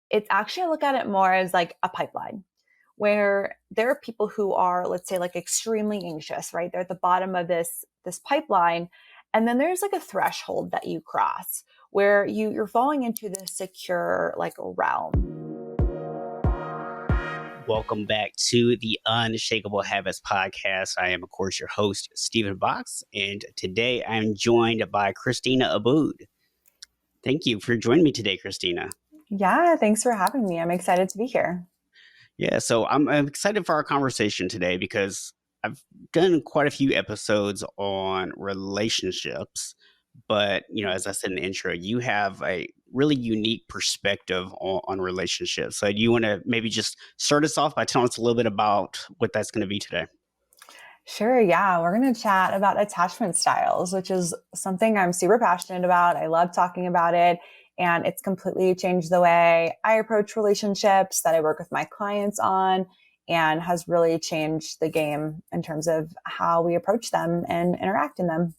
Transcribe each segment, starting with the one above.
it's actually, I look at it more as like a pipeline where there are people who are, let's say, like extremely anxious, right? They're at the bottom of this pipeline. And then there's like a threshold that you cross where you're falling into this secure like realm. Welcome back to the Unshakable Habits podcast. I am, of course, your host, Stephen Box, and today I'm joined by Christina Abood. Thank you for joining me today, Christina. Yeah, thanks for having me. I'm excited to be here. Yeah, so I'm excited for our conversation today because I've done quite a few episodes on relationships, but as I said in the intro, you have a really unique perspective on relationships. So do you want to maybe just start us off by telling us a little bit about what that's going to be today? Sure. Yeah. We're going to chat about attachment styles, which is something I'm super passionate about. I love talking about it. And it's completely changed the way I approach relationships, that I work with my clients on, and has really changed the game in terms of how we approach them and interact in them.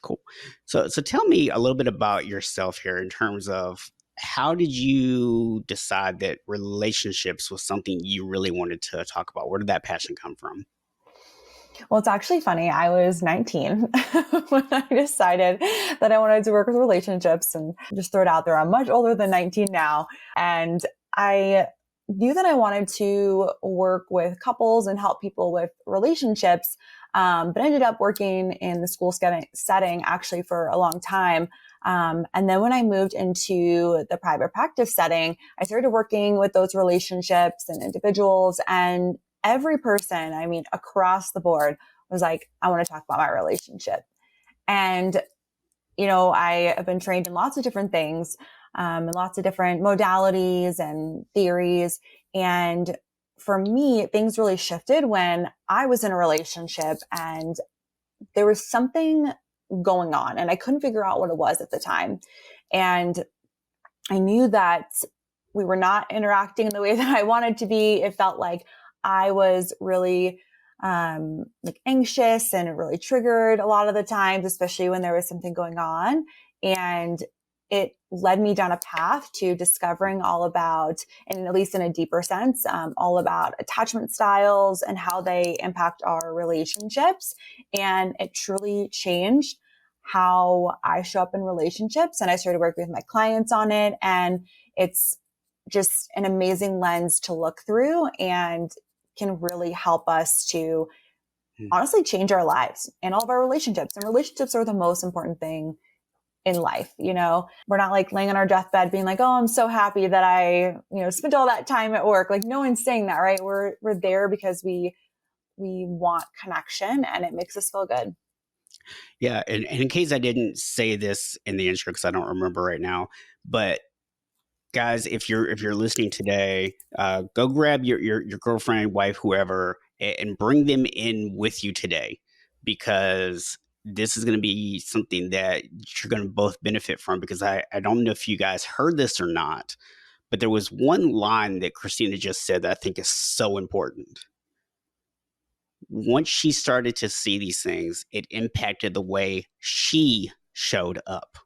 Cool. So tell me a little bit about yourself here in terms of how did you decide that relationships was something you really wanted to talk about? Where did that passion come from? Well, it's actually funny. I was 19 when I decided that I wanted to work with relationships, and just throw it out there. I'm much older than 19 now. And I knew that I wanted to work with couples and help people with relationships. But ended up working in the school setting actually for a long time. And then when I moved into the private practice setting, I started working with those relationships and individuals, and every person, I mean, across the board was like, I want to talk about my relationship. And, I have been trained in lots of different things, and lots of different modalities and theories. And for me, things really shifted when I was in a relationship and there was something going on and I couldn't figure out what it was at the time. And I knew that we were not interacting in the way that I wanted to be. It felt like I was really like anxious, and it really triggered a lot of the times, especially when there was something going on. And it led me down a path to discovering all about, and at least in a deeper sense, all about attachment styles and how they impact our relationships. And it truly changed how I show up in relationships. And I started working with my clients on it. And it's just an amazing lens to look through and can really help us to honestly change our lives and all of our relationships. And relationships are the most important thing in life. We're not like laying on our deathbed being like, oh, I'm so happy that I, spent all that time at work. Like, no one's saying that, right? We're there because we want connection, and it makes us feel good. Yeah. And in case I didn't say this in the intro, because I don't remember right now, but guys, if you're listening today, go grab your girlfriend, wife, whoever, and bring them in with you today, because this is going to be something that you're going to both benefit from. Because I don't know if you guys heard this or not, but there was one line that Christina just said that I think is so important. Once she started to see these things, it impacted the way she showed up.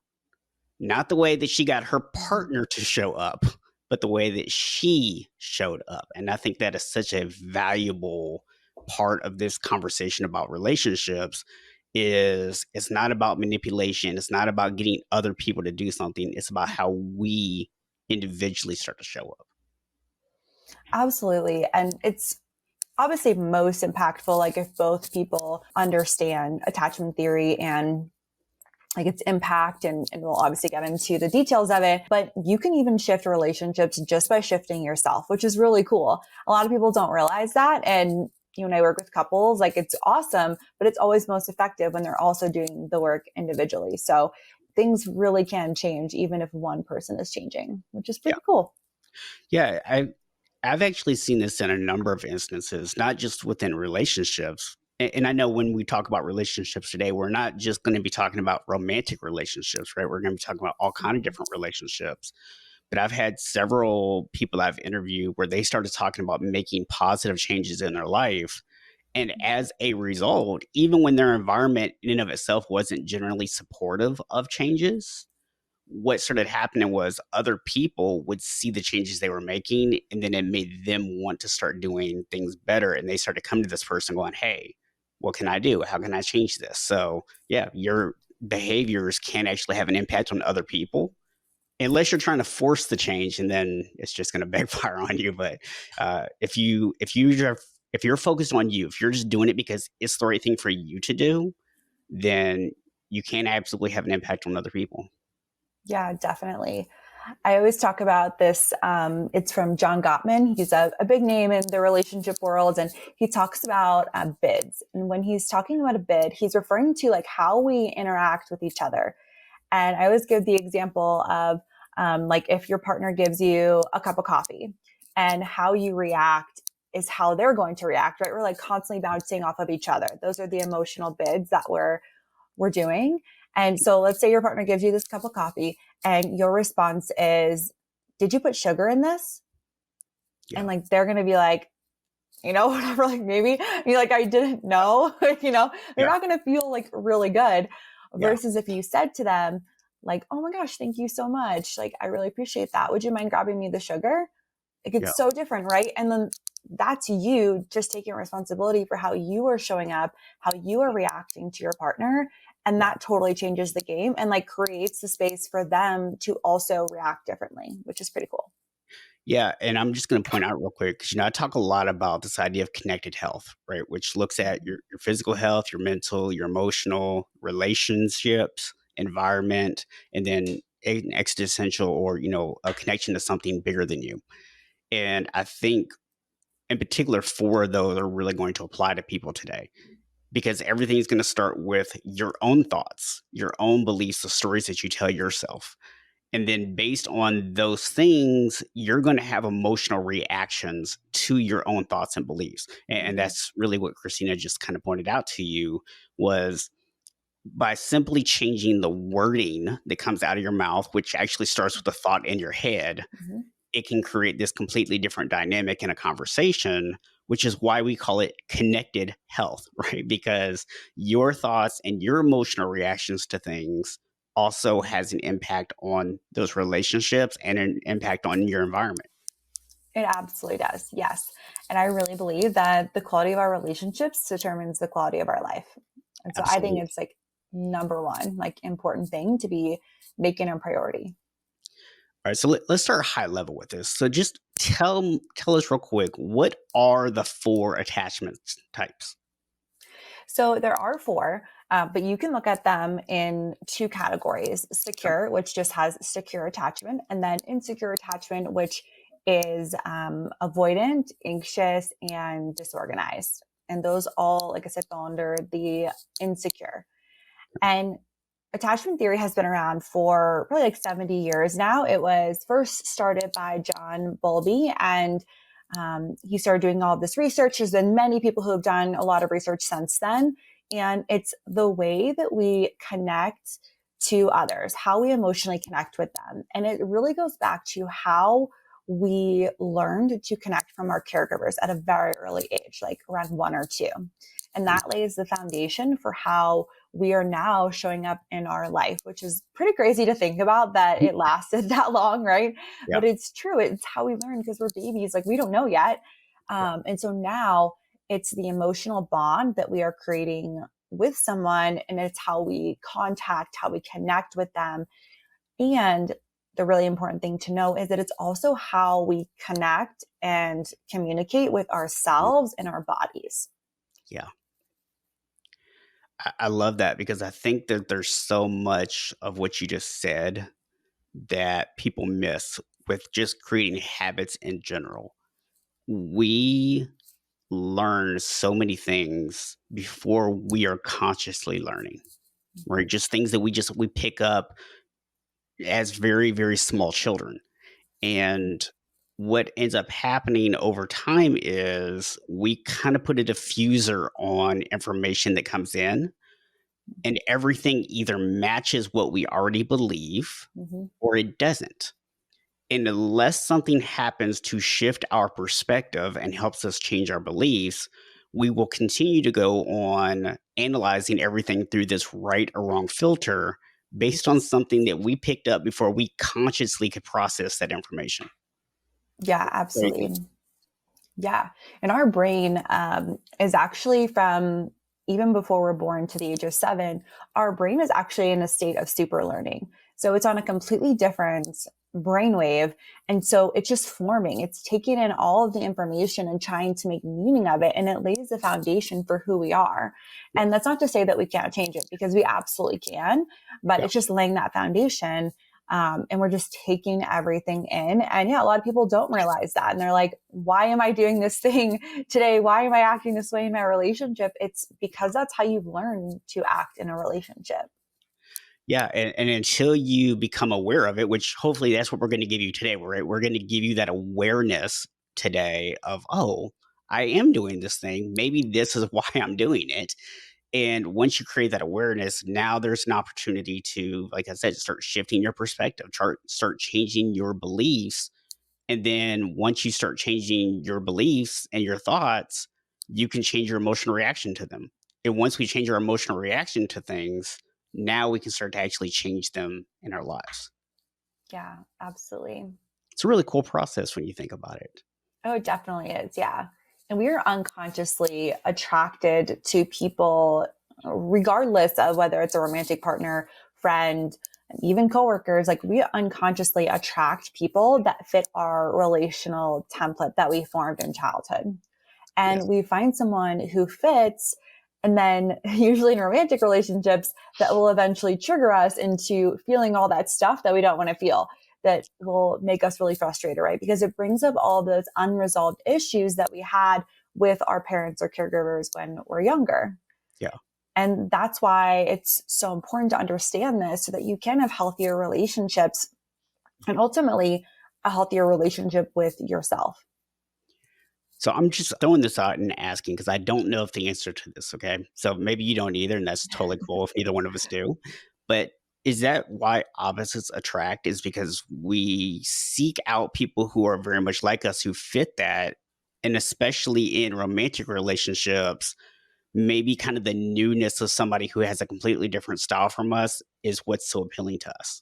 Not the way that she got her partner to show up, but the way that she showed up. And I think that is such a valuable part of this conversation about relationships. It's not about manipulation. It's not about getting other people to do something. It's about how we individually start to show up. Absolutely. And it's obviously most impactful, like if both people understand attachment theory and like its impact, and we'll obviously get into the details of it, but you can even shift relationships just by shifting yourself, which is really cool. A lot of people don't realize that. And when I work with couples, like it's awesome, but it's always most effective when they're also doing the work individually. So things really can change even if one person is changing, which is pretty cool. Yeah. I've actually seen this in a number of instances, not just within relationships. And I know when we talk about relationships today, we're not just going to be talking about romantic relationships, right? We're going to be talking about all kinds of different relationships. But I've had several people I've interviewed where they started talking about making positive changes in their life. And as a result, even when their environment in and of itself wasn't generally supportive of changes, what started happening was other people would see the changes they were making, and then it made them want to start doing things better. And they started coming to this person going, hey, what can I do? How can I change this? So yeah, your behaviors can actually have an impact on other people, unless you're trying to force the change, and then it's just going to backfire on you. But if you're focused on you, if you're just doing it because it's the right thing for you to do, then you can absolutely have an impact on other people. Yeah, definitely. I always talk about this. It's from John Gottman. He's a big name in the relationship world, and he talks about bids. And when he's talking about a bid, he's referring to like how we interact with each other. And I always give the example of like if your partner gives you a cup of coffee, and how you react is how they're going to react, right? We're like constantly bouncing off of each other. Those are the emotional bids that we're doing. And so let's say your partner gives you this cup of coffee and your response is, did you put sugar in this? Yeah. And like, they're going to be like, whatever, like maybe you're like, I didn't know, they're not going to feel like really good versus if you said to them like, oh my gosh, thank you so much. Like, I really appreciate that. Would you mind grabbing me the sugar? Like, it's so different, right? And then that's you just taking responsibility for how you are showing up, how you are reacting to your partner. And that totally changes the game and like creates the space for them to also react differently, which is pretty cool. Yeah. And I'm just going to point out real quick, because, I talk a lot about this idea of connected health, right? Which looks at your physical health, your mental, your emotional, relationships, environment, and then an existential or, a connection to something bigger than you. And I think in particular, 4 of those are really going to apply to people today, because everything is going to start with your own thoughts, your own beliefs, the stories that you tell yourself. And then based on those things, you're going to have emotional reactions to your own thoughts and beliefs. And that's really what Christina just kind of pointed out to you, was by simply changing the wording that comes out of your mouth, which actually starts with the thought in your head, it can create this completely different dynamic in a conversation, which is why we call it connected health, right? Because your thoughts and your emotional reactions to things also has an impact on those relationships and an impact on your environment. It absolutely does. Yes. And I really believe that the quality of our relationships determines the quality of our life. And so Absolutely. I think it's like number one, like important thing to be making a priority. All right, so let's start high level with this. So just tell us real quick, what are the 4 attachment types? So there are 4, but you can look at them in 2 categories: secure, which just has secure attachment, and then insecure attachment, which is avoidant, anxious, and disorganized. And those all, like I said, fall under the insecure. And attachment theory has been around for probably like 70 years now. It was first started by John Bowlby, and he started doing all of this research. There's been many people who have done a lot of research since then. And it's the way that we connect to others, how we emotionally connect with them. And it really goes back to how we learned to connect from our caregivers at a very early age, like around 1 or 2. And that lays the foundation for how we are now showing up in our life, which is pretty crazy to think about that it lasted that long, right? Yeah. But it's true. It's how we learn, because we're babies. Like, we don't know yet. And so now it's the emotional bond that we are creating with someone, and it's how we contact, how we connect with them. And the really important thing to know is that it's also how we connect and communicate with ourselves and our bodies. Yeah. I love that, because I think that there's so much of what you just said that people miss with just creating habits in general. We learn so many things before we are consciously learning, right? Just things that we pick up as very, very small children. And what ends up happening over time is we kind of put a diffuser on information that comes in, and everything either matches what we already believe or it doesn't. And unless something happens to shift our perspective and helps us change our beliefs, we will continue to go on analyzing everything through this right or wrong filter, based on something that we picked up before we consciously could process that information. Yeah, absolutely. Yeah. And our brain is actually from even before we're born to the age of 7, our brain is actually in a state of super learning. So it's on a completely different brainwave. And so it's just forming. It's taking in all of the information and trying to make meaning of it. And it lays the foundation for who we are. And that's not to say that we can't change it, because we absolutely can, but it's just laying that foundation. And we're just taking everything in. And yeah, a lot of people don't realize that. And they're like, why am I doing this thing today? Why am I acting this way in my relationship? It's because that's how you've learned to act in a relationship. Yeah, and until you become aware of it, which hopefully that's what we're going to give you today, right? We're going to give you that awareness today of, oh, I am doing this thing. Maybe this is why I'm doing it. And once you create that awareness, now there's an opportunity to, like I said, start shifting your perspective, start changing your beliefs. And then once you start changing your beliefs and your thoughts, you can change your emotional reaction to them. And once we change our emotional reaction to things, now we can start to actually change them in our lives. Yeah, absolutely. It's a really cool process when you think about it. Oh, it definitely is. Yeah. And we are unconsciously attracted to people, regardless of whether it's a romantic partner, friend, even coworkers. Like, we unconsciously attract people that fit our relational template that we formed in childhood. And Yes. we find someone who fits. And then usually in romantic relationships, that will eventually trigger us into feeling all that stuff that we don't want to feel, that will make us really frustrated, right? Because it brings up all those unresolved issues that we had with our parents or caregivers when we're younger. Yeah. And that's why it's so important to understand this, so that you can have healthier relationships and ultimately a healthier relationship with yourself. So I'm just throwing this out and asking because I don't know if the answer to this, okay? So maybe you don't either, and that's totally cool if neither one of us do. But is that why opposites attract? Is because we seek out people who are very much like us, who fit that, and especially in romantic relationships, maybe kind of the newness of somebody who has a completely different style from us is what's so appealing to us.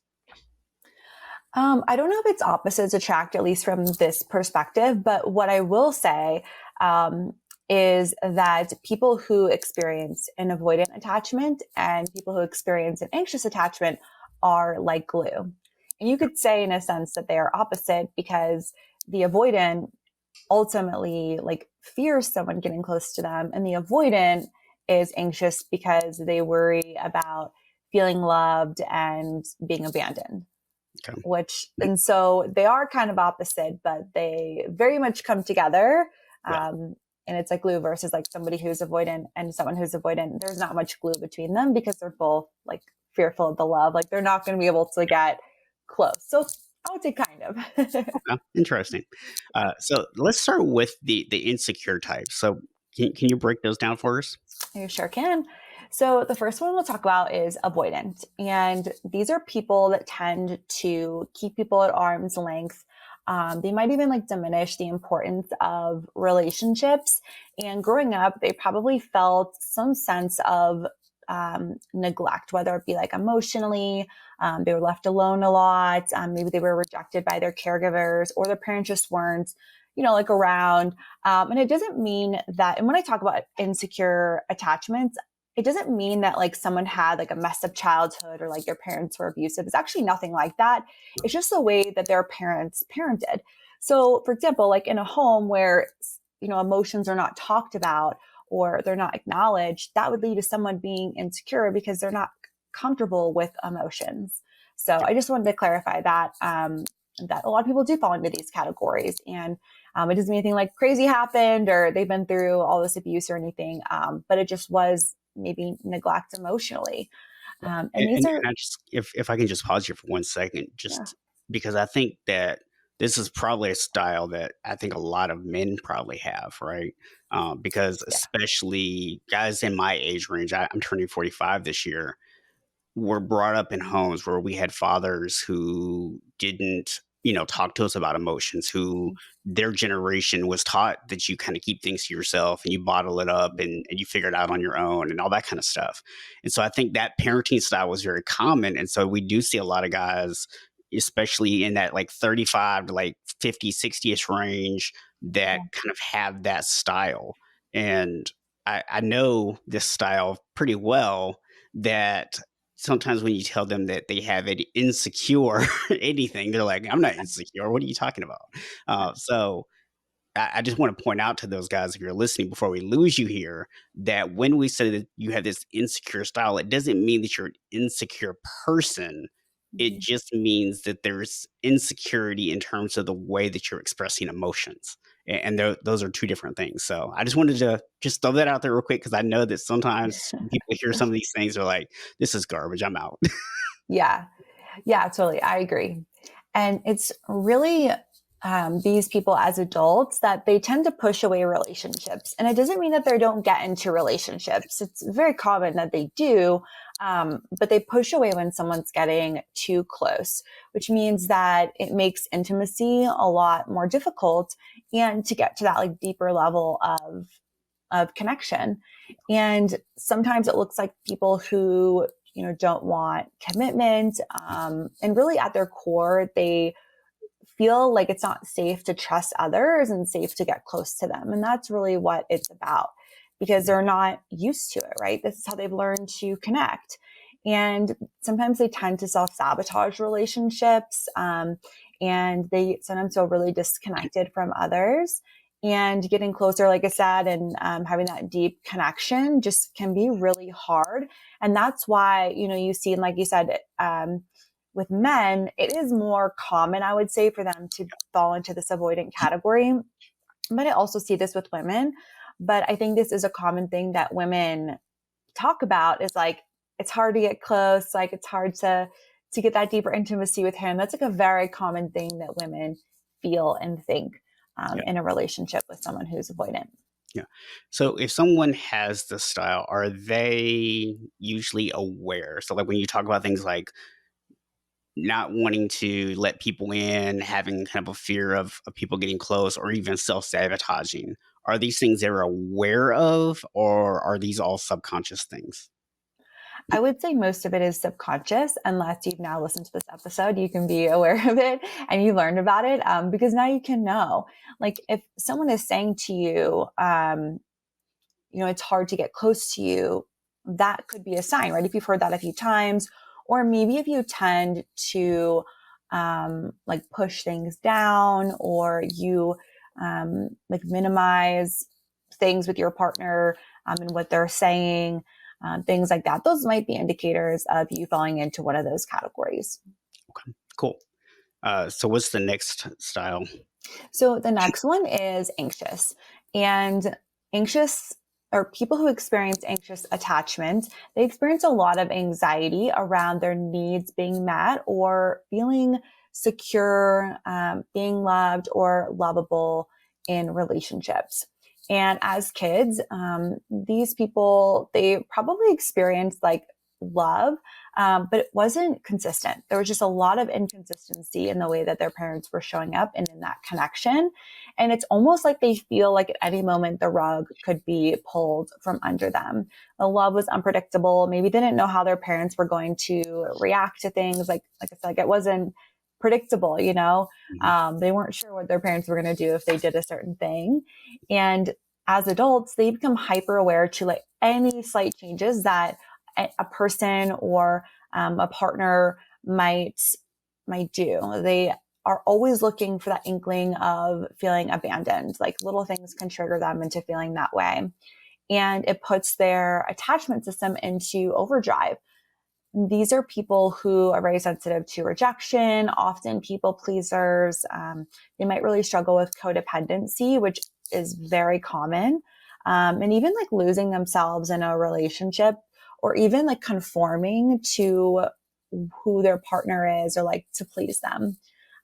I don't know if it's opposites attract, at least from this perspective, but what I will say is that people who experience an avoidant attachment and people who experience an anxious attachment are like glue. And you could say, in a sense, that they are opposite, because the avoidant ultimately like fears someone getting close to them, and the avoidant is anxious because they worry about feeling loved and being abandoned. Okay. And so they are kind of opposite, but they very much come together. Yeah. And it's like glue versus like somebody who's avoidant and someone who's avoidant. There's not much glue between them because they're both like fearful of the love. Like, they're not going to be able to get close. So I would say kind of. Okay. Interesting. So let's start with the insecure types. So can you break those down for us? You sure can. So the first one we'll talk about is avoidant. And these are people that tend to keep people at arm's length. They might even like diminish the importance of relationships. And growing up, they probably felt some sense of neglect, whether it be like emotionally, they were left alone a lot. Maybe they were rejected by their caregivers, or their parents just weren't, like around. And it doesn't mean that, and when I talk about insecure attachments, it doesn't mean that like someone had like a messed up childhood or like their parents were abusive. It's actually nothing like that. It's just the way that their parents parented. So for example, like in a home where, emotions are not talked about or they're not acknowledged, that would lead to someone being insecure because they're not comfortable with emotions. So I just wanted to clarify that, that a lot of people do fall into these categories. And it doesn't mean anything like crazy happened or they've been through all this abuse or anything, but it just was maybe neglect emotionally. And these are, And I just, if I can just pause here for 1 second, yeah, just because I think that this is probably a style that I think a lot of men probably have, right? Because yeah, especially guys in my age range, I'm turning 45 this year, were brought up in homes where we had fathers who didn't talk to us about emotions, who their generation was taught that you kind of keep things to yourself and you bottle it up and you figure it out on your own and all that kind of stuff. And so I think that parenting style was very common. And so we do see a lot of guys, especially in that like 35 to like 50, 60-ish range, that kind of have that style. And I know this style pretty well, that sometimes when you tell them that they have an insecure anything, they're like, I'm not insecure. What are you talking about? So I just want to point out to those guys, if you're listening, before we lose you here, that when we say that you have this insecure style, it doesn't mean that you're an insecure person. It just means that there's insecurity in terms of the way that you're expressing emotions. And those are two different things. So I just wanted to just throw that out there real quick, because I know that sometimes people hear some of these things, are like, this is garbage, I'm out. Yeah. Yeah, totally. I agree. And it's really these people as adults that they tend to push away relationships. And it doesn't mean that they don't get into relationships. It's very common that they do, but they push away when someone's getting too close, which means that it makes intimacy a lot more difficult and to get to that like deeper level of connection. And sometimes it looks like people who, don't want commitment. And really at their core, they feel like it's not safe to trust others and safe to get close to them. And that's really what it's about, because they're not used to it, right? This is how they've learned to connect. And sometimes they tend to self-sabotage relationships. And they sometimes feel really disconnected from others. And getting closer, like I said, and having that deep connection just can be really hard. And that's why, you see, and like you said, with men, it is more common, I would say, for them to fall into this avoidant category. But I also see this with women. But I think this is a common thing that women talk about, is like, it's hard to get close. Like, it's hard to get that deeper intimacy with him. That's like a very common thing that women feel and think in a relationship with someone who's avoidant. Yeah. So if someone has this style, are they usually aware? So like when you talk about things like not wanting to let people in, having kind of a fear of people getting close, or even self-sabotaging, are these things they're aware of, or are these all subconscious things? I would say most of it is subconscious, unless you've now listened to this episode, you can be aware of it and you learned about it, because now you can know. Like if someone is saying to you, it's hard to get close to you, that could be a sign, right? If you've heard that a few times, or maybe if you tend to like push things down, or you like minimize things with your partner and what they're saying, things like that. Those might be indicators of you falling into one of those categories. Okay, cool. So what's the next style? So the next one is anxious. And anxious, or people who experience anxious attachment, they experience a lot of anxiety around their needs being met, or feeling secure, being loved or lovable in relationships. And as kids, these people, they probably experienced like love, but it wasn't consistent. There was just a lot of inconsistency in the way that their parents were showing up and in that connection. And it's almost like they feel like at any moment the rug could be pulled from under them. The love was unpredictable. Maybe they didn't know how their parents were going to react to things. Like I said, like it wasn't predictable, they weren't sure what their parents were going to do if they did a certain thing. And as adults, they become hyper aware to like any slight changes that a person or a partner might do. They are always looking for that inkling of feeling abandoned. Like little things can trigger them into feeling that way. And it puts their attachment system into overdrive. These are people who are very sensitive to rejection, often people pleasers. They might really struggle with codependency, which is very common. And even like losing themselves in a relationship, or even like conforming to who their partner is, or like to please them.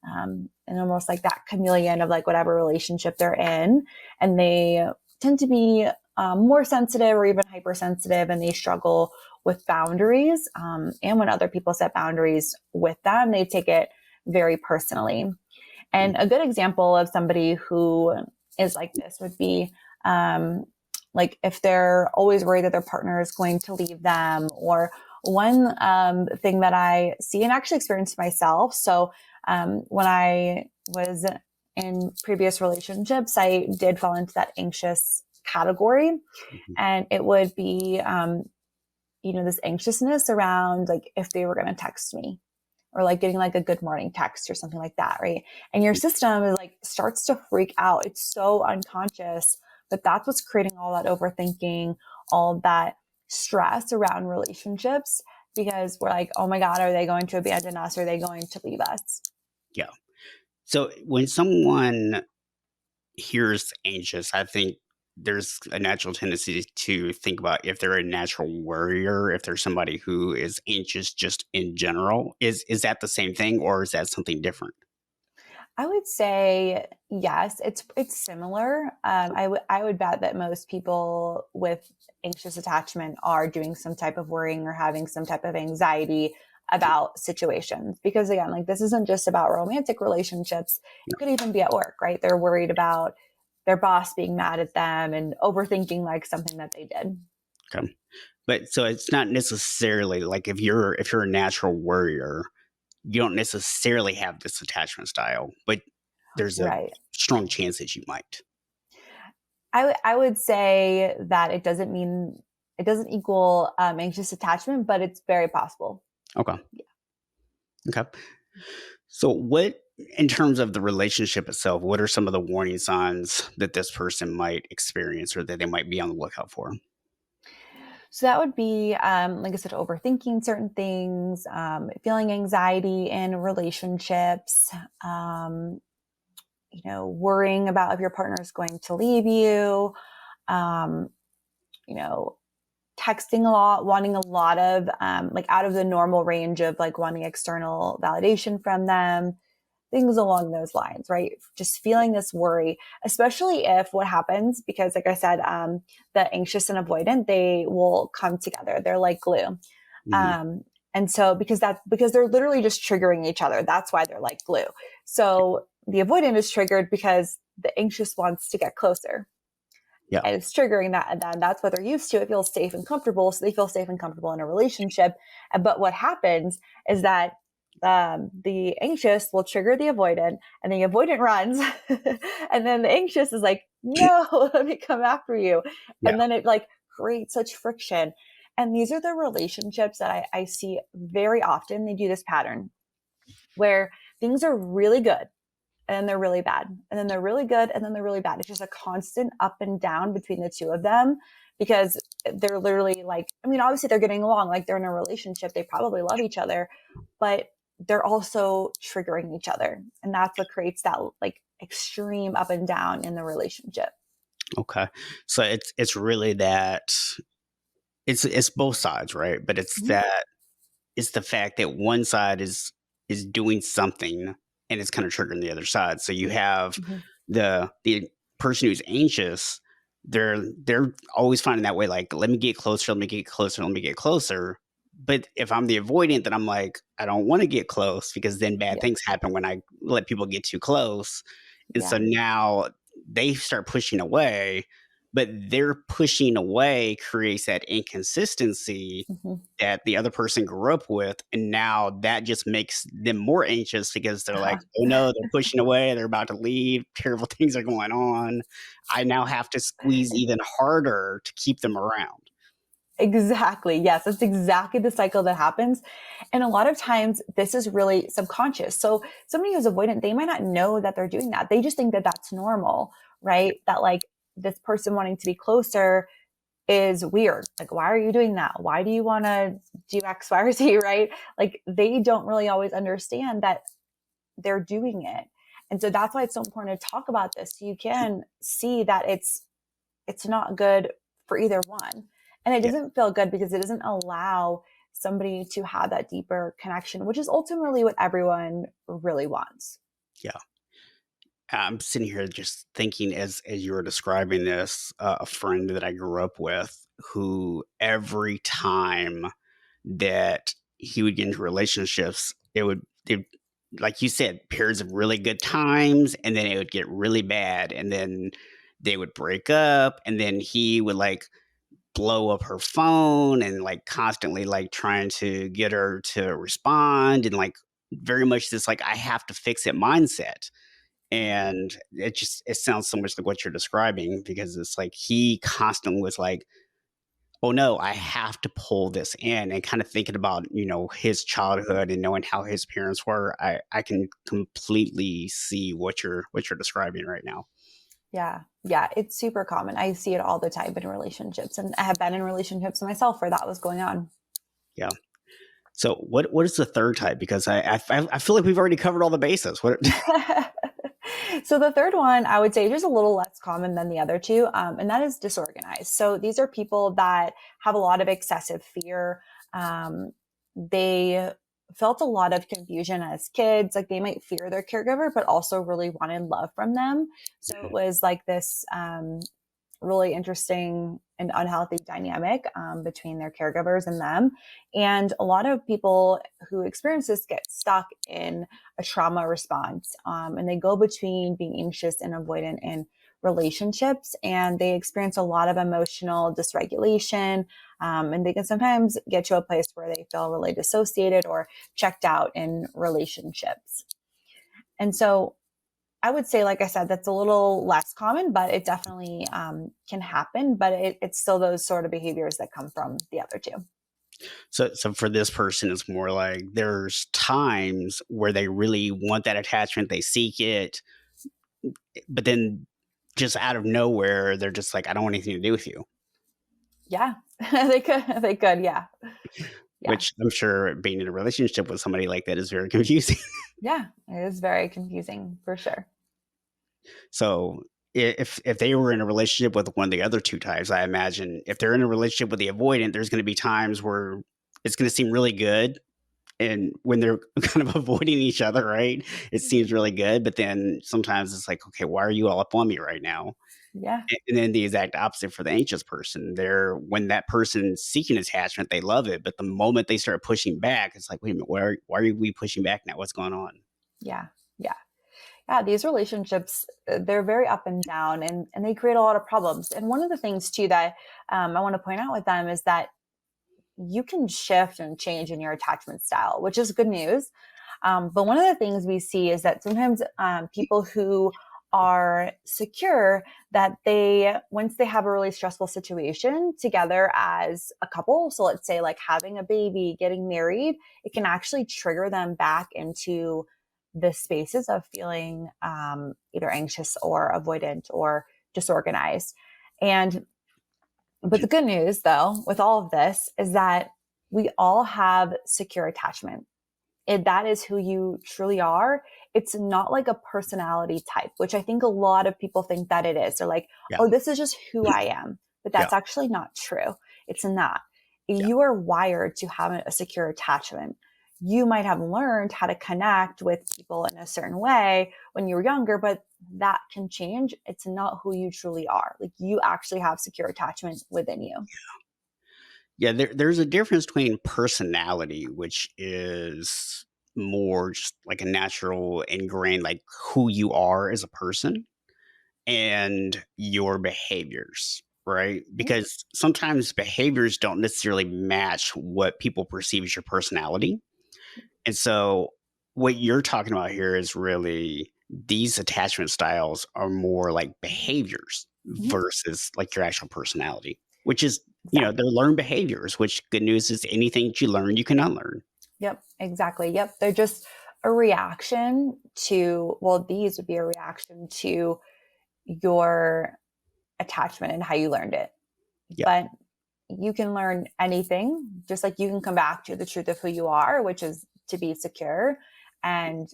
And almost like that chameleon of like whatever relationship they're in. And they tend to be more sensitive or even hypersensitive, and they struggle with boundaries. And when other people set boundaries with them, they take it very personally. And a good example of somebody who is like this would be like if they're always worried that their partner is going to leave them, or one thing that I see and actually experienced myself. So when I was in previous relationships, I did fall into that anxious category. Mm-hmm. And it would be, this anxiousness around like if they were going to text me, or like getting like a good morning text or something like that, right? And your system is like starts to freak out. It's so unconscious, but that's what's creating all that overthinking, all of that stress around relationships, because we're like, oh my God, are they going to abandon us? Are they going to leave us? Yeah. So when someone hears anxious, I think there's a natural tendency to think about if they're a natural worrier, if there's somebody who is anxious just in general. Is that the same thing, or is that something different? I would say yes, it's similar. I would bet that most people with anxious attachment are doing some type of worrying or having some type of anxiety about situations, because again, like this isn't just about romantic relationships. It could even be at work, right? They're worried about their boss being mad at them and overthinking like something that they did. Okay. But so it's not necessarily like if you're a natural worrier, you don't necessarily have this attachment style, but there's a Right. strong chance that you might. I would say that it doesn't equal anxious attachment, but it's very possible. Okay. Okay. So what, in terms of the relationship itself, what are some of the warning signs that this person might experience or that they might be on the lookout for? So that would be, like I said, overthinking certain things, feeling anxiety in relationships, worrying about if your partner is going to leave you, um, you know, texting a lot, wanting a lot of, like out of the normal range of like wanting external validation from them, things along those lines, right? Just feeling this worry, especially if what happens, because like I said, the anxious and avoidant, they will come together. They're like glue. Mm-hmm. And so because they're literally just triggering each other. That's why they're like glue. So the avoidant is triggered because the anxious wants to get closer. Yeah. And it's triggering that. And then that's what they're used to. It feels safe and comfortable. So they feel safe and comfortable in a relationship. But what happens is that the anxious will trigger the avoidant, and the avoidant runs. And then the anxious is like, no, let me come after you. Yeah. And then it like creates such friction. And these are the relationships that I see very often. They do this pattern where things are really good, and then they're really bad, and then they're really good, and then they're really bad. It's just a constant up and down between the two of them, because they're literally like, I mean, obviously they're getting along, like they're in a relationship, they probably love each other, but they're also triggering each other. And that's what creates that like extreme up and down in the relationship. Okay. So it's really that it's both sides, right? But it's Mm-hmm. that it's the fact that one side is doing something and it's kind of triggering the other side. So you have Mm-hmm. the person who's anxious, they're always finding that way, like, let me get closer, let me get closer, let me get closer. But if I'm the avoidant, then I'm like, I don't want to get close because then bad Yeah. things happen when I let people get too close. And so Yeah. now they start pushing away, but their pushing away creates that inconsistency Mm-hmm. that the other person grew up with. And now that just makes them more anxious because they're like, oh no, they're pushing away. They're about to leave. Terrible things are going on. I now have to squeeze even harder to keep them around. Exactly. Yes, that's exactly the cycle that happens. And a lot of times this is really subconscious. So somebody who's avoidant, they might not know that they're doing that. They just think that that's normal, right? That like this person wanting to be closer is weird. Like, why are you doing that? Why do you want to do X, Y, or Z, right? Like they don't really always understand that they're doing it. And so that's why it's so important to talk about this. So you can see that it's not good for either one. And it Yeah. doesn't feel good because it doesn't allow somebody to have that deeper connection, which is ultimately what everyone really wants. Yeah. I'm sitting here just thinking as you were describing this, a friend that I grew up with who every time that he would get into relationships, it like you said, periods of really good times, and then it would get really bad, and then they would break up, and then he would like blow up her phone and like constantly like trying to get her to respond, and like very much this like I have to fix it mindset. And it sounds so much like what you're describing, because it's like he constantly was like, oh no, I have to pull this in, and kind of thinking about, his childhood and knowing how his parents were. I can completely see what you're describing right now. Yeah. Yeah. It's super common. I see it all the time in relationships, and I have been in relationships myself where that was going on. Yeah. So what is the third type? Because I feel like we've already covered all the bases. What? So the third one, I would say, just a little less common than the other two, and that is disorganized. So these are people that have a lot of excessive fear. They felt a lot of confusion as kids. Like they might fear their caregiver, but also really wanted love from them. So it was like this really interesting and unhealthy dynamic between their caregivers and them. And a lot of people who experience this get stuck in a trauma response, and they go between being anxious and avoidant in relationships, and they experience a lot of emotional dysregulation, and they can sometimes get to a place where they feel really dissociated or checked out in relationships. And so I would say, like I said, that's a little less common, but it definitely can happen. But it's still those sort of behaviors that come from the other two. So for this person, it's more like there's times where they really want that attachment, they seek it, but then just out of nowhere, they're just like, I don't want anything to do with you. Yeah, they could. They could. Yeah. Yeah. Which I'm sure being in a relationship with somebody like that is very confusing. Yeah. It is very confusing for sure. So if they were in a relationship with one of the other two types, I imagine if they're in a relationship with the avoidant, there's going to be times where it's going to seem really good. And when they're kind of avoiding each other, right, it seems really good. But then sometimes it's like, okay, why are you all up on me right now? Yeah. And then the exact opposite for the anxious person. When that person's seeking attachment, they love it. But the moment they start pushing back, it's like, wait a minute, why are we pushing back now? What's going on? Yeah. Yeah. Yeah, these relationships, they're very up and down, and they create a lot of problems. And one of the things too that I want to point out with them is that you can shift and change in your attachment style, which is good news. But one of the things we see is that sometimes people who are secure, that once they have a really stressful situation together as a couple, so let's say like having a baby, getting married, it can actually trigger them back into the spaces of feeling either anxious or avoidant or disorganized. But the good news, though, with all of this is that we all have secure attachment. That is who you truly are. It's not like a personality type, which I think a lot of people think that it is. They're like, Yeah. oh, this is just who I am. But that's Yeah. actually not true. It's not. Yeah. You are wired to have a secure attachment. You might have learned how to connect with people in a certain way when you were younger, but that can change. It's not who you truly are. Like you actually have secure attachment within you. Yeah, there's a difference between personality, which is more just like a natural ingrained, like who you are as a person, and your behaviors, right? Because sometimes behaviors don't necessarily match what people perceive as your personality. And so what you're talking about here is really these attachment styles are more like behaviors Mhm. versus like your actual personality, which is, Exactly. they're learned behaviors, which good news is anything that you learn, you can unlearn. Yep, exactly. Yep. They're just a reaction to, well, these would be a reaction to your attachment and how you learned it. Yeah. But you can learn anything, just like you can come back to the truth of who you are, which is to be secure and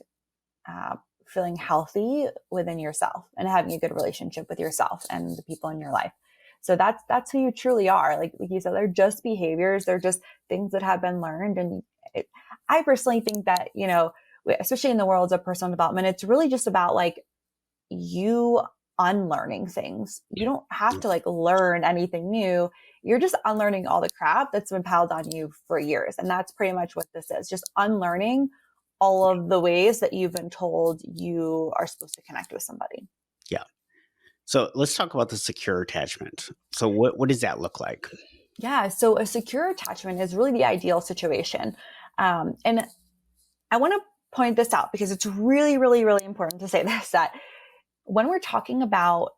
uh, feeling healthy within yourself and having a good relationship with yourself and the people in your life. So that's who you truly are. Like you said, they're just behaviors. They're just things that have been learned. And I personally think that, especially in the worlds of personal development, it's really just about like you unlearning things. You don't have to like learn anything new. You're just unlearning all the crap that's been piled on you for years. And that's pretty much what this is, just unlearning all of the ways that you've been told you are supposed to connect with somebody. Yeah. So let's talk about the secure attachment. So what does that look like? Yeah. So a secure attachment is really the ideal situation. And I want to point this out because it's really, really, really important to say this, that when we're talking about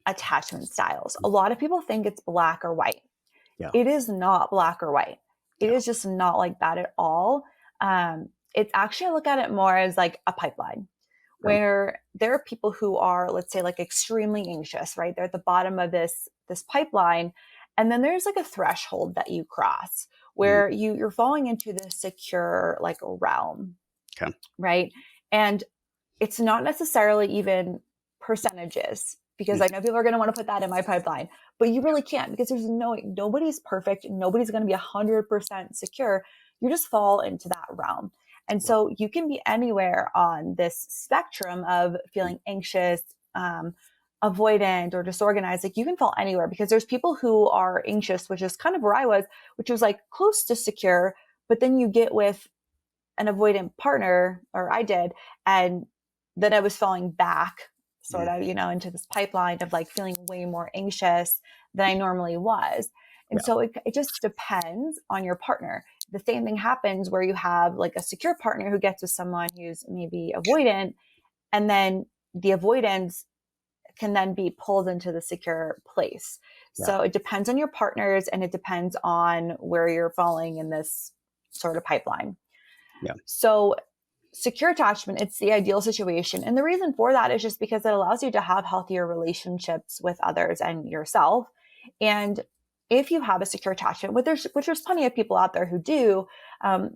attachment styles, a lot of people think it's black or white. Yeah. It is not black or white. It Yeah. is just not like that at all. It's actually, I look at it more as like a pipeline where there are people who are, let's say, like extremely anxious, right? They're at the bottom of this pipeline. And then there's like a threshold that you cross where you're falling into this secure like realm. Okay. Right. And it's not necessarily even percentages, because I know people are going to want to put that in my pipeline, but you really can't, because nobody's perfect. Nobody's going to be 100% secure. You just fall into that realm. And so you can be anywhere on this spectrum of feeling anxious, avoidant, or disorganized. Like you can fall anywhere, because there's people who are anxious, which is kind of where I was, which was like close to secure, but then you get with an avoidant partner, or I did, and then I was falling back sort of, into this pipeline of like feeling way more anxious than I normally was. And so it just depends on your partner. The same thing happens where you have like a secure partner who gets with someone who's maybe avoidant, and then the avoidance can then be pulled into the secure place. So it depends on your partners, and it depends on where you're falling in this sort of pipeline. Yeah. So secure attachment, it's the ideal situation. And the reason for that is just because it allows you to have healthier relationships with others and yourself. And if you have a secure attachment, which there's plenty of people out there who do,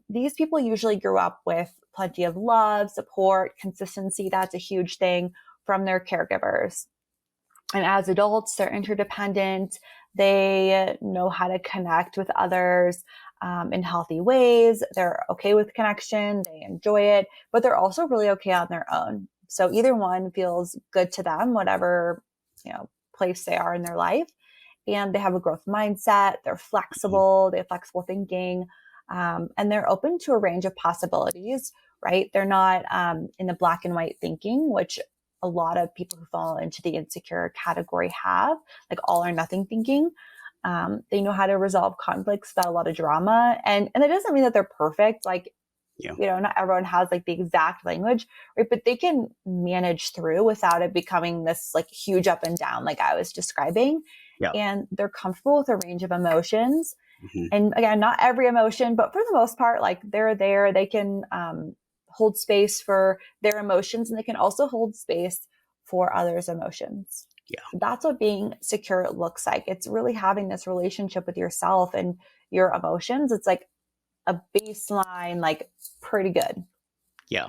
these people usually grew up with plenty of love, support, consistency. That's a huge thing from their caregivers. And as adults, they're interdependent. They know how to connect with others in healthy ways. They're okay with connection. They enjoy it, but they're also really okay on their own. So either one feels good to them, whatever, place they are in their life. And they have a growth mindset. They're flexible. They have flexible thinking. And they're open to a range of possibilities, right? They're not in the black and white thinking, which a lot of people who fall into the insecure category have, like all or nothing thinking. They know how to resolve conflicts without a lot of drama. And that doesn't mean that they're perfect. Like, not everyone has like the exact language, right? But they can manage through without it becoming this like huge up and down, like I was describing. Yeah. And they're comfortable with a range of emotions. And again, not every emotion, but for the most part, like they're there. They can hold space for their emotions, and they can also hold space for others' emotions. Yeah. That's what being secure looks like. It's really having this relationship with yourself and your emotions. It's like a baseline, like pretty good. Yeah.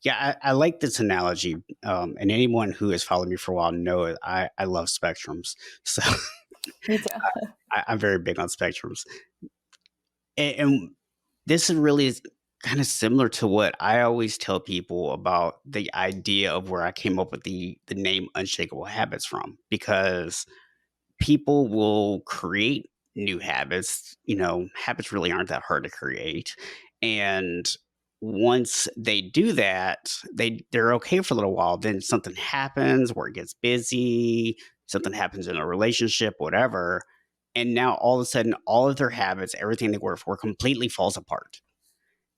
Yeah. I like this analogy. And anyone who has followed me for a while knows I love spectrums. So Me too. I'm very big on spectrums. And this is really kind of similar to what I always tell people about the idea of where I came up with the name Unshakable Habits from, because people will create new habits. Habits really aren't that hard to create. And once they do that, they're okay for a little while. Then something happens where it gets busy, something happens in a relationship, whatever. And now all of a sudden, all of their habits, everything they work for, completely falls apart.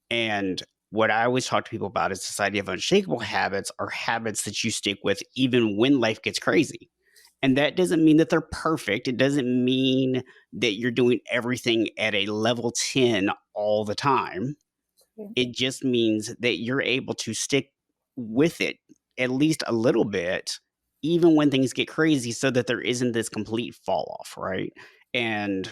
And what I always talk to people about is this idea of unshakable habits are habits that you stick with even when life gets crazy. And that doesn't mean that they're perfect. It doesn't mean that you're doing everything at a level 10 all the time. It just means that you're able to stick with it at least a little bit, even when things get crazy, so that there isn't this complete fall off, right? And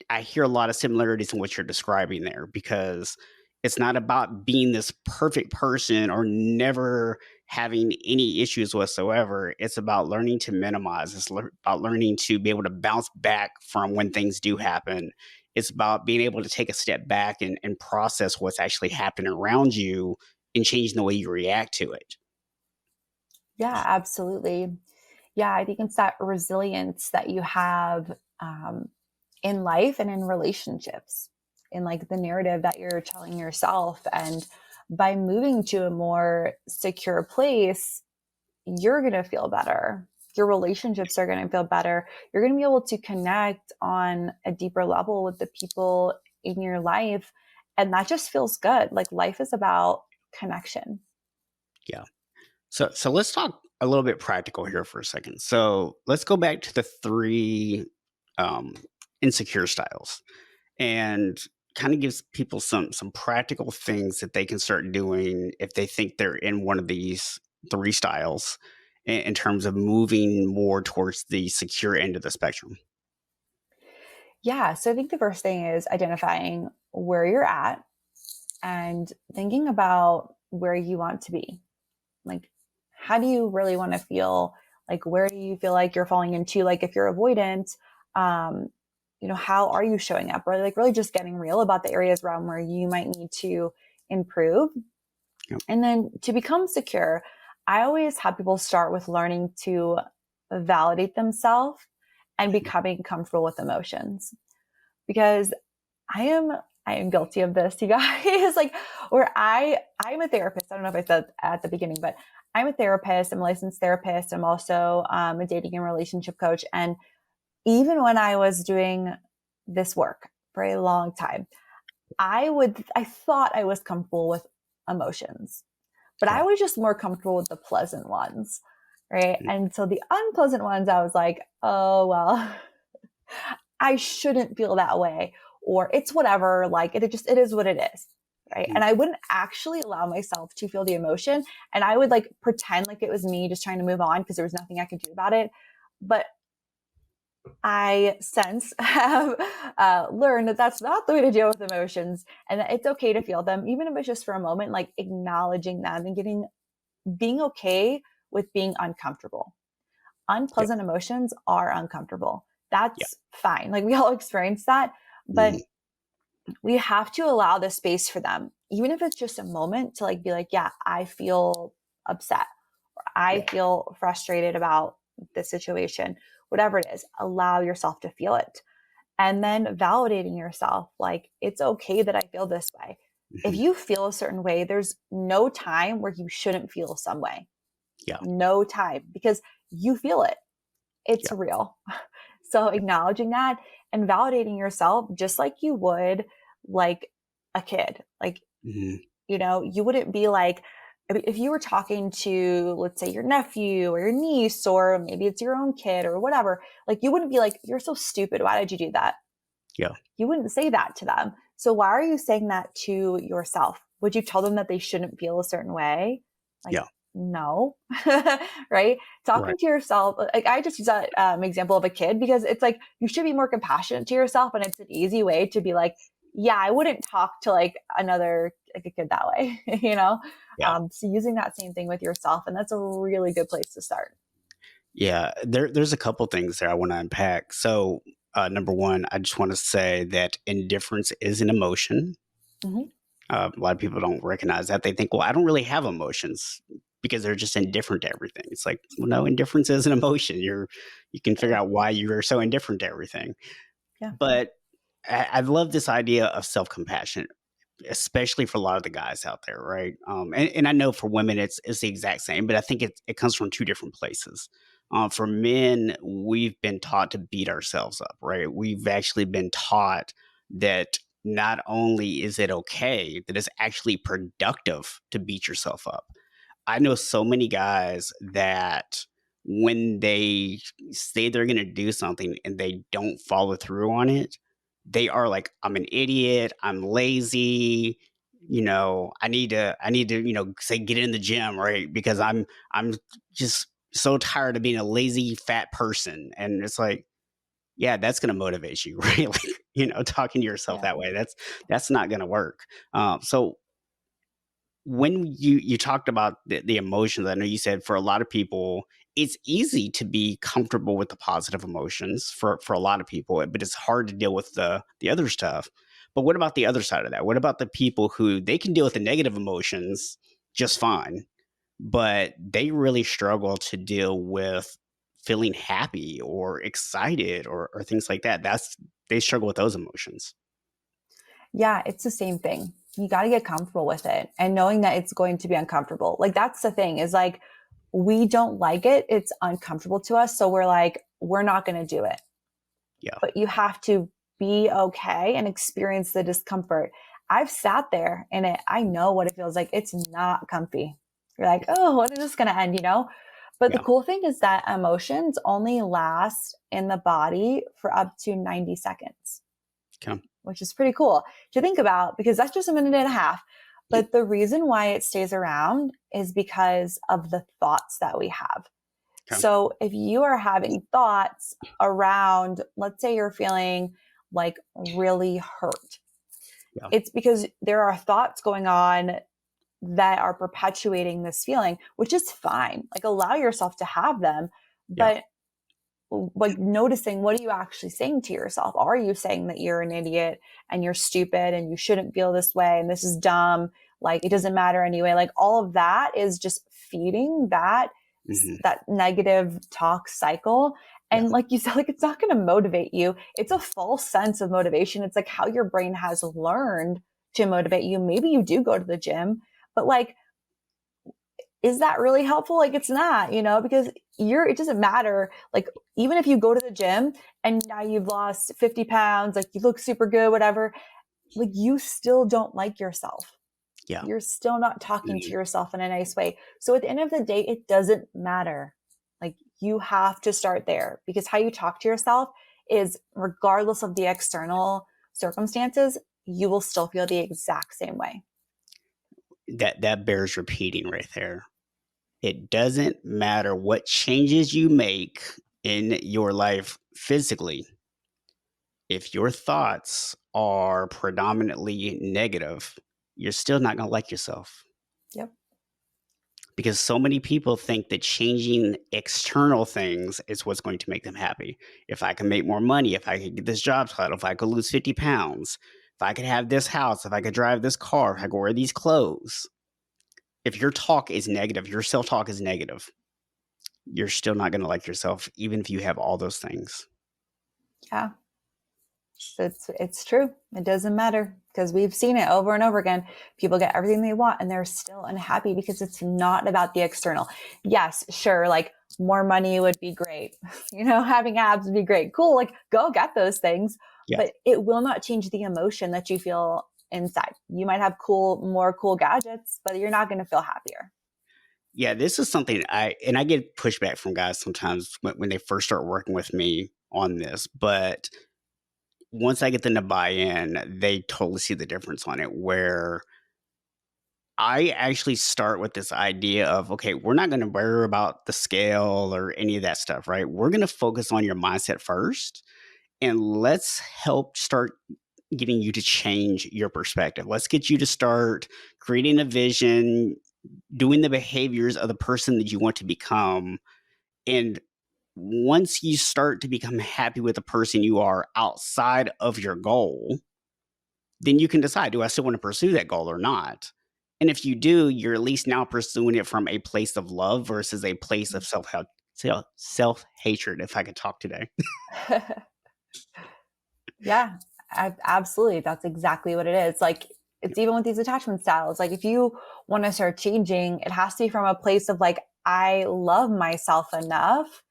I hear a lot of similarities in what you're describing there, because it's not about being this perfect person or never having any issues whatsoever. It's about learning to minimize. It's about learning to be able to bounce back from when things do happen. It's about being able to take a step back and process what's actually happening around you and changing the way you react to it. Yeah, absolutely. Yeah, I think it's that resilience that you have in life and in relationships, in like the narrative that you're telling yourself. And by moving to a more secure place, you're going to feel better. Your relationships are going to feel better. You're going to be able to connect on a deeper level with the people in your life. And that just feels good. Like life is about connection. Yeah. So let's talk a little bit practical here for a second. So let's go back to the three um, insecure styles, and kind of gives people some practical things that they can start doing if they think they're in one of these three styles, in terms of moving more towards the secure end of the spectrum. Yeah. So I think the first thing is identifying where you're at and thinking about where you want to be. Like, how do you really want to feel? Like, where do you feel like you're falling into? Like, if you're avoidant, um, how are you showing up? Really, like, really just getting real about the areas around where you might need to improve. Yep. And then to become secure, I always have people start with learning to validate themselves and becoming comfortable with emotions, because I am guilty of this, you guys. Like, where I'm a therapist. I don't know if I said at the beginning, but I'm a therapist. I'm a licensed therapist. I'm also a dating and relationship coach. And even when I was doing this work for a long time, I thought I was comfortable with emotions, but I Yeah. was just more comfortable with the pleasant ones, right? Mhm. And so the unpleasant ones, I was like, oh well, I shouldn't feel that way, or it's whatever, like it is what it is. Right. Mhm. And I wouldn't actually allow myself to feel the emotion. And I would like pretend like it was me just trying to move on because there was nothing I could do about it. But I since have learned that that's not the way to deal with emotions, and that it's okay to feel them, even if it's just for a moment, like acknowledging them and being okay with being uncomfortable. Yep. Unpleasant emotions are uncomfortable. Yeah. That's fine. Like we all experience that, but Mhm. we have to allow the space for them, even if it's just a moment to like be like, yeah, I feel upset, or I Yeah. feel frustrated about this situation, whatever it is, allow yourself to feel it. And then validating yourself, like, it's okay that I feel this way. If Mhm. you feel a certain way, there's no time where you shouldn't feel some way. Yeah. No time, because you feel it. It's Yeah. real. So acknowledging that and validating yourself just like you would like a kid. Like, Mhm. you wouldn't be like, I mean, if you were talking to, let's say, your nephew or your niece, or maybe it's your own kid or whatever, like you wouldn't be like, you're so stupid. Why did you do that? Yeah. You wouldn't say that to them. So why are you saying that to yourself? Would you tell them that they shouldn't feel a certain way? Like, Yeah. no, right? Right. Talking to yourself, like I just use that example of a kid because it's like you should be more compassionate to yourself, and it's an easy way to be like, yeah, I wouldn't talk to like another like a kid that way, you know. Yeah. So using that same thing with yourself, and that's a really good place to start. Yeah, there's a couple things there I want to unpack. So, number one, I just want to say that indifference is an emotion. Hmm. A lot of people don't recognize that. They think, well, I don't really have emotions because they're just indifferent to everything. It's like, well, no, indifference is an emotion. You can figure out why you are so indifferent to everything. Yeah. But I love this idea of self compassion, especially for a lot of the guys out there, right? And I know for women it's the exact same, but I think it comes from two different places. For men, we've been taught to beat ourselves up, right? We've actually been taught that not only is it okay, that it's actually productive to beat yourself up. I know so many guys that when they say they're going to do something and they don't follow through on it, they are like, I'm an idiot, I'm lazy, I need to, say get in the gym, right? Because I'm just so tired of being a lazy fat person. And it's like, yeah, that's going to motivate you, right? Like, talking to yourself Yeah. that way, that's not going to work. So when you talked about the emotions, I know you said for a lot of people it's easy to be comfortable with the positive emotions for a lot of people, but it's hard to deal with the other stuff. But what about the other side of that? What about the people who they can deal with the negative emotions just fine, but they really struggle to deal with feeling happy or excited or things like that? They struggle with those emotions. Yeah, it's the same thing. You got to get comfortable with it and knowing that it's going to be uncomfortable. Like, that's the thing is like, we don't like it. It's uncomfortable to us. So we're like, we're not going to do it. Yeah. But you have to be okay and experience the discomfort. I've sat there in it. I know what it feels like. It's not comfy. You're like, oh, when is this going to end? But the cool thing is that emotions only last in the body for up to 90 seconds. Okay. Which is pretty cool to think about because that's just a minute and a half. But the reason why it stays around is because of the thoughts that we have. Okay. So if you are having thoughts around, let's say you're feeling like really hurt, it's because there are thoughts going on that are perpetuating this feeling, which is fine. Like, allow yourself to have them, but like noticing, what are you actually saying to yourself? Are you saying that you're an idiot and you're stupid and you shouldn't feel this way and this is dumb? Like, it doesn't matter anyway. Like, all of that is just feeding that negative talk cycle. And like you said, like, it's not going to motivate you. It's a false sense of motivation. It's like how your brain has learned to motivate you. Maybe you do go to the gym, but like, is that really helpful? Like, it's not, because it doesn't matter. Like, even if you go to the gym and now you've lost 50 pounds, like you look super good, whatever, like, you still don't like yourself. Yeah. You're still not talking to yourself in a nice way. So at the end of the day, it doesn't matter. Like, you have to start there because how you talk to yourself is, regardless of the external circumstances, you will still feel the exact same way. That bears repeating right there. It doesn't matter what changes you make in your life physically. If your thoughts are predominantly negative, you're still not going to like yourself. Yep. Because so many people think that changing external things is what's going to make them happy. If I can make more money, if I could get this job title, if I could lose 50 pounds, if I could have this house, if I could drive this car, if I could wear these clothes. If your talk is negative, your self-talk is negative, you're still not going to like yourself, even if you have all those things. Yeah. It's true. It doesn't matter because we've seen it over and over again. People get everything they want and they're still unhappy because it's not about the external. Yes, sure. Like, more money would be great. Having abs would be great. Cool. Like, go get those things, but it will not change the emotion that you feel inside. You might have more cool gadgets, but you're not going to feel happier. Yeah, this is something I get pushback from guys sometimes when they first start working with me on this, but once I get them to buy in, they totally see the difference on it, where I actually start with this idea of, okay, we're not going to worry about the scale or any of that stuff, right? We're going to focus on your mindset first, and let's help start getting you to change your perspective. Let's get you to start creating a vision, doing the behaviors of the person that you want to become. And once you start to become happy with the person you are outside of your goal, then you can decide, do I still want to pursue that goal or not? And if you do, you're at least now pursuing it from a place of love versus a place of self-hatred, if I could talk today. Yeah, absolutely. That's exactly what it is. Like, it's even with these attachment styles. Like, if you want to start changing, it has to be from a place of like, I love myself enough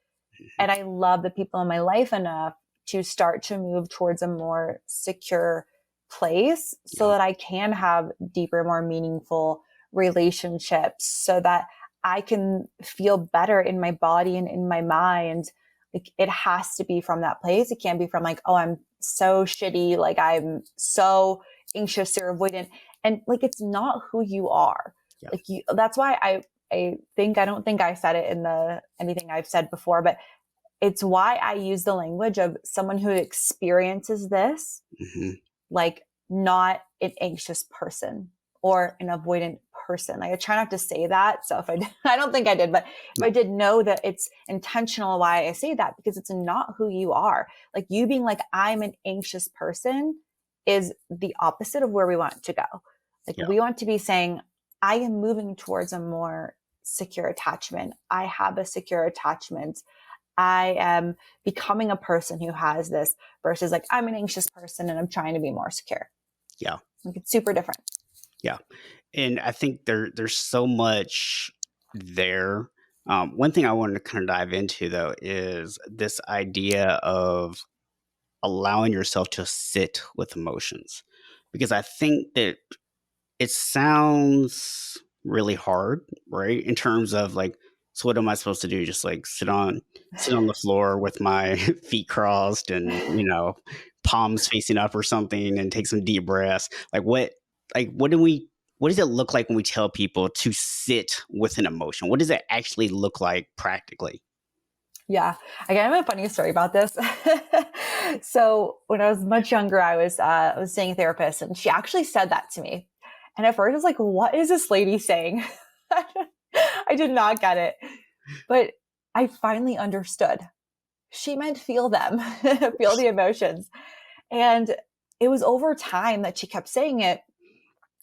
and I love the people in my life enough to start to move towards a more secure place so that I can have deeper, more meaningful relationships, so that I can feel better in my body and in my mind. Like, it has to be from that place. It can't be from like, oh, I'm so shitty. Like, I'm so anxious or avoidant. And like, it's not who you are. Yeah. Like, that's why I don't think I said it in anything I've said before, but it's why I use the language of someone who experiences this, like, not an anxious person or an avoidant person. Like, I try not to say that. So I don't think I did, but if I did, know that it's intentional why I say that, because it's not who you are. Like, you being like, I'm an anxious person is the opposite of where we want to go. Like, we want to be saying, I am moving towards a more secure attachment. I have a secure attachment. I am becoming a person who has this, versus like, I'm an anxious person and I'm trying to be more secure. Yeah. Like it's super different. Yeah. And I think there's so much there. One thing I wanted to kind of dive into though is this idea of allowing yourself to sit with emotions, because I think that it sounds really hard, right? In terms of like, so what am I supposed to do? Just like sit on the floor with my feet crossed and, palms facing up or something and take some deep breaths. What does it look like when we tell people to sit with an emotion? What does it actually look like practically? Yeah. I have a funny story about this. So when I was much younger, I was seeing a therapist and she actually said that to me. And at first I was like, what is this lady saying? I did not get it. But I finally understood. She meant feel them, feel the emotions. And it was over time that she kept saying it.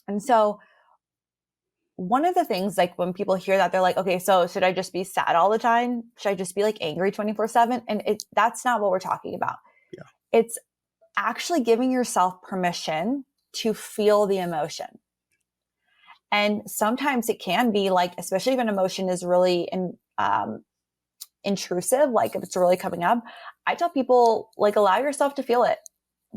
And so one of the things, like when people hear that, they're like, okay, so should I just be sad all the time? Should I just be like angry 24/7? And that's not what we're talking about. Yeah. It's actually giving yourself permission to feel the emotion. And sometimes it can be like, especially if an emotion is really intrusive, like if it's really coming up, I tell people, like, allow yourself to feel it.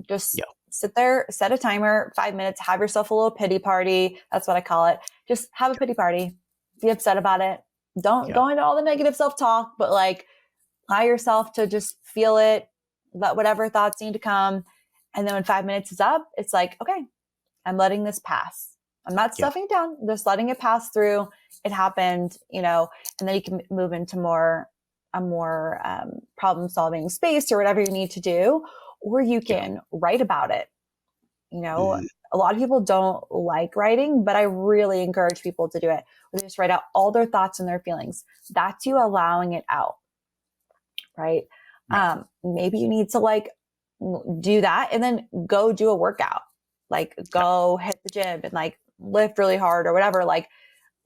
Just Yeah. sit there, set a timer, 5 minutes, have yourself a little pity party. That's what I call it. Just have a pity party. Be upset about it. Don't Yeah. go into all the negative self-talk, but like allow yourself to just feel it, let whatever thoughts need to come. And then when 5 minutes is up, it's like, okay, I'm letting this pass. I'm not Yeah. stuffing it down, just letting it pass through. It happened, and then you can move into a more problem solving space or whatever you need to do. Or you can write about it. Mhm. A lot of people don't like writing, but I really encourage people to do it. Where they just write out all their thoughts and their feelings. That's you allowing it out, right? Yeah. Maybe you need to like do that and then go do a workout, like go hit the gym and like lift really hard or whatever. Like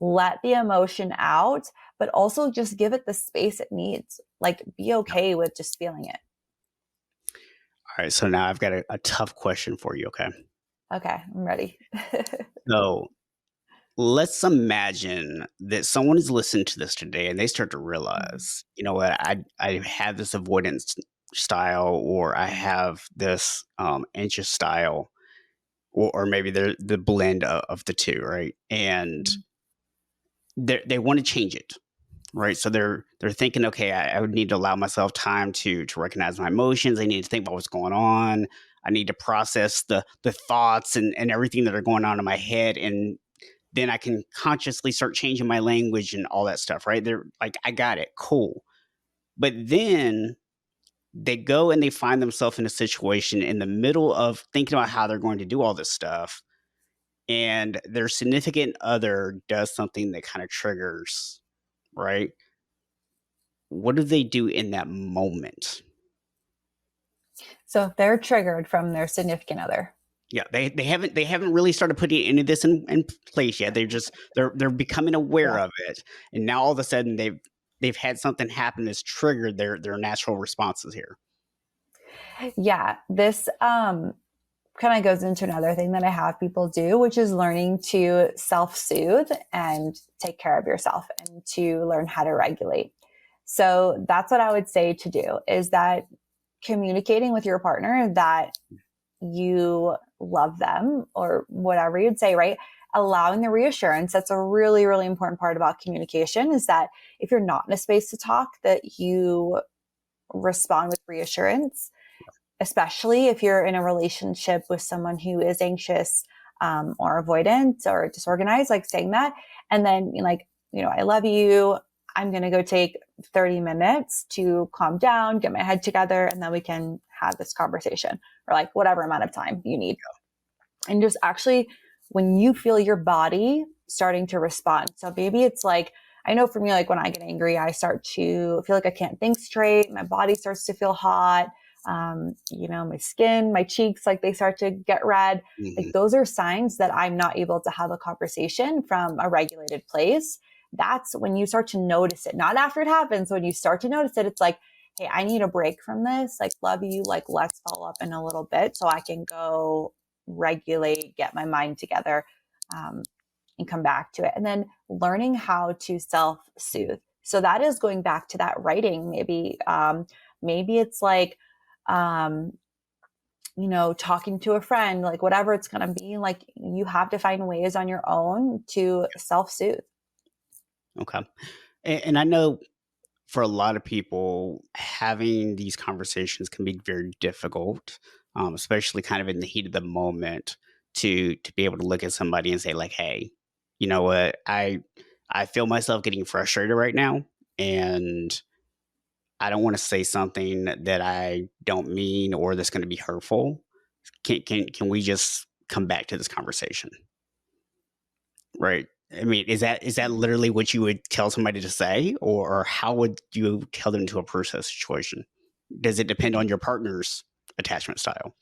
let the emotion out, but also just give it the space it needs. Like be okay with just feeling it. All right. So now I've got a tough question for you. Okay. Okay, I'm ready. So let's imagine that someone is listening to this today and they start to realize, you know what, I have this avoidance style, or I have this anxious style, or maybe they're the blend of the two, right? And they want to change it, right? So they're thinking, okay, I would need to allow myself time to recognize my emotions. I need to think about what's going on. I need to process the thoughts and everything that are going on in my head, and then I can consciously start changing my language and all that stuff, right? They're like, I got it, cool. But then they go and they find themselves in a situation in the middle of thinking about how they're going to do all this stuff, and their significant other does something that kind of triggers, right? What do they do in that moment? So if they're triggered from their significant other. Yeah, they haven't really started putting any of this in place yet. They're becoming aware Yeah. of it, and now all of a sudden they've had something happen that's triggered their natural responses here. Yeah. This kind of goes into another thing that I have people do, which is learning to self-soothe and take care of yourself and to learn how to regulate. So that's what I would say to do, is that communicating with your partner that you love them or whatever you'd say, right? Allowing the reassurance. That's a really, really important part about communication, is that if you're not in a space to talk, that you respond with reassurance, especially if you're in a relationship with someone who is anxious or avoidant or disorganized, like saying that. And then like, I love you. I'm going to go take 30 minutes to calm down, get my head together, and then we can have this conversation, or like whatever amount of time you need. And just actually, when you feel your body starting to respond. So maybe it's like, I know for me, like when I get angry, I start to feel like I can't think straight. My body starts to feel hot. My skin, my cheeks, like they start to get red. Like Mhm. those are signs that I'm not able to have a conversation from a regulated place. That's when you start to notice it, not after it happens. When you start to notice it, it's like, hey, I need a break from this. Like, love you. Like, let's follow up in a little bit so I can go regulate, get my mind together, and come back to it. And then learning how to self-soothe. So that is going back to that writing. Maybe it's like, talking to a friend, like whatever it's going to be, like you have to find ways on your own to self-soothe. Okay. And I know for a lot of people, having these conversations can be very difficult, especially kind of in the heat of the moment, to be able to look at somebody and say like, "Hey, you know what? I feel myself getting frustrated right now, and I don't want to say something that I don't mean or that's going to be hurtful. Can we just come back to this conversation?" Right. I mean, is that literally what you would tell somebody to say, or how would you tell them to approach that situation? Does it depend on your partner's attachment style?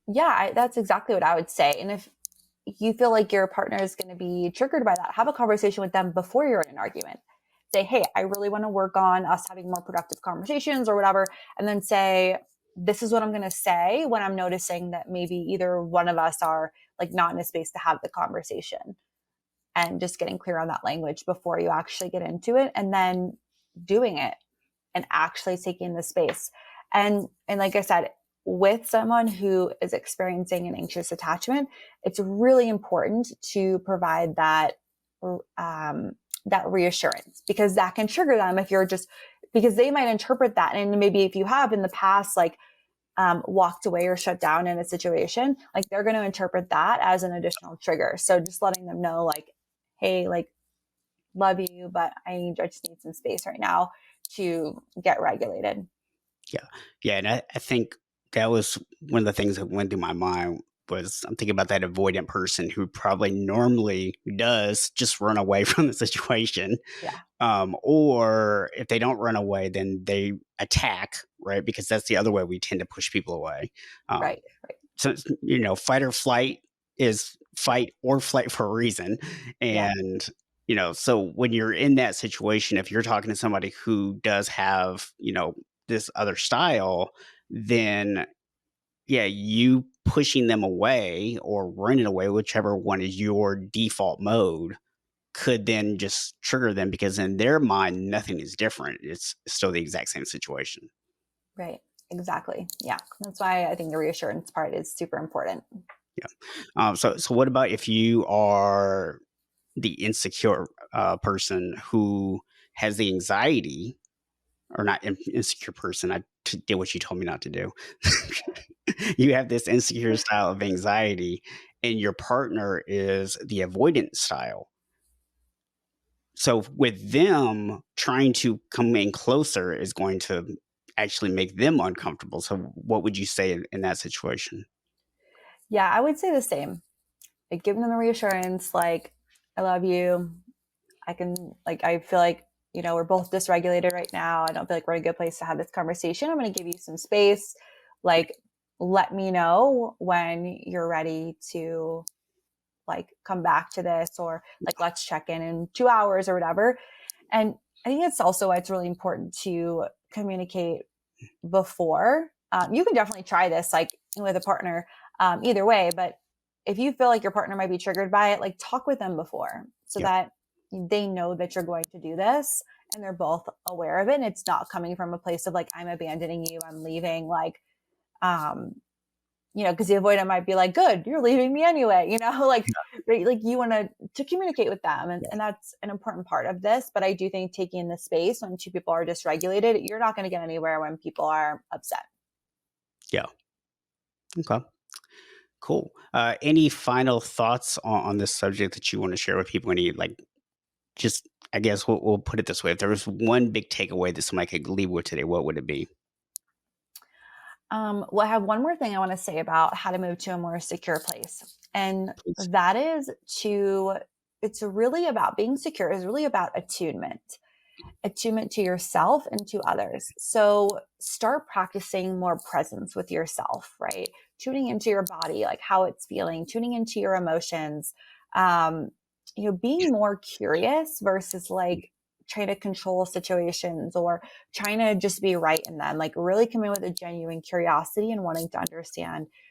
Yeah, that's exactly what I would say. And if you feel like your partner is going to be triggered by that, have a conversation with them before you're in an argument. Say, hey, I really want to work on us having more productive conversations or whatever. And then say, this is what I'm going to say when I'm noticing that maybe either one of us are like not in a space to have the conversation, and just getting clear on that language before you actually get into it, and then doing it and actually taking the space. And like I said, with someone who is experiencing an anxious attachment, it's really important to provide that that reassurance, because that can trigger them if you're just, because they might interpret that. And maybe if you have in the past, like walked away or shut down in a situation, like they're going to interpret that as an additional trigger. So just letting them know like, hey, like, love you, but I just need some space right now to get regulated. Yeah, yeah, and I think that was one of the things that went through my mind was I'm thinking about that avoidant person who probably normally does just run away from the situation. Yeah. Or if they don't run away, then they attack, right? Because that's the other way we tend to push people away. Um, Right. Right. so, fight or flight is fight or flight for a reason. Yeah. And, so when you're in that situation, if you're talking to somebody who does have, this other style, then yeah, you pushing them away or running away, whichever one is your default mode, could then just trigger them because in their mind, nothing is different. It's still the exact same situation. Right. Exactly. Yeah. That's why I think the reassurance part is super important. Yeah. So what about if you are the insecure person who has the anxiety, or not insecure person? Did what you told me not to do. You have this insecure style of anxiety, and your partner is the avoidant style. So with them, trying to come in closer is going to actually make them uncomfortable. So what would you say in that situation? Yeah. I would say the same. Like giving them the reassurance, like, I love you. I can, like, I feel like, we're both dysregulated right now. I don't feel like we're in a good place to have this conversation. I'm going to give you some space. Like, let me know when you're ready to like come back to this, or like, let's check in 2 hours or whatever. And I think it's also why it's really important to communicate before. You can definitely try this like with a partner, either way. But if you feel like your partner might be triggered by it, like talk with them before, so Yeah. that they know that you're going to do this and they're both aware of it. And it's not coming from a place of like, I'm abandoning you, I'm leaving. Like, because the avoidant might be like, good, you're leaving me anyway, like, right, like you want to communicate with them. And that's an important part of this. But I do think taking the space when two people are dysregulated, you're not going to get anywhere when people are upset. Yeah. Okay. Cool. Any final thoughts on this subject that you want to share with people? Any like, just I guess we'll put it this way: if there was one big takeaway that somebody could leave with today, what would it be? Well, I have one more thing I want to say about how to move to a more secure place. And Please. that is it's really about being secure, is really about attunement to yourself and to others. So start practicing more presence with yourself, right? Tuning into your body, like how it's feeling, tuning into your emotions, um, being more curious versus like trying to control situations or trying to just be right in them. Like really come in with a genuine curiosity and wanting to understand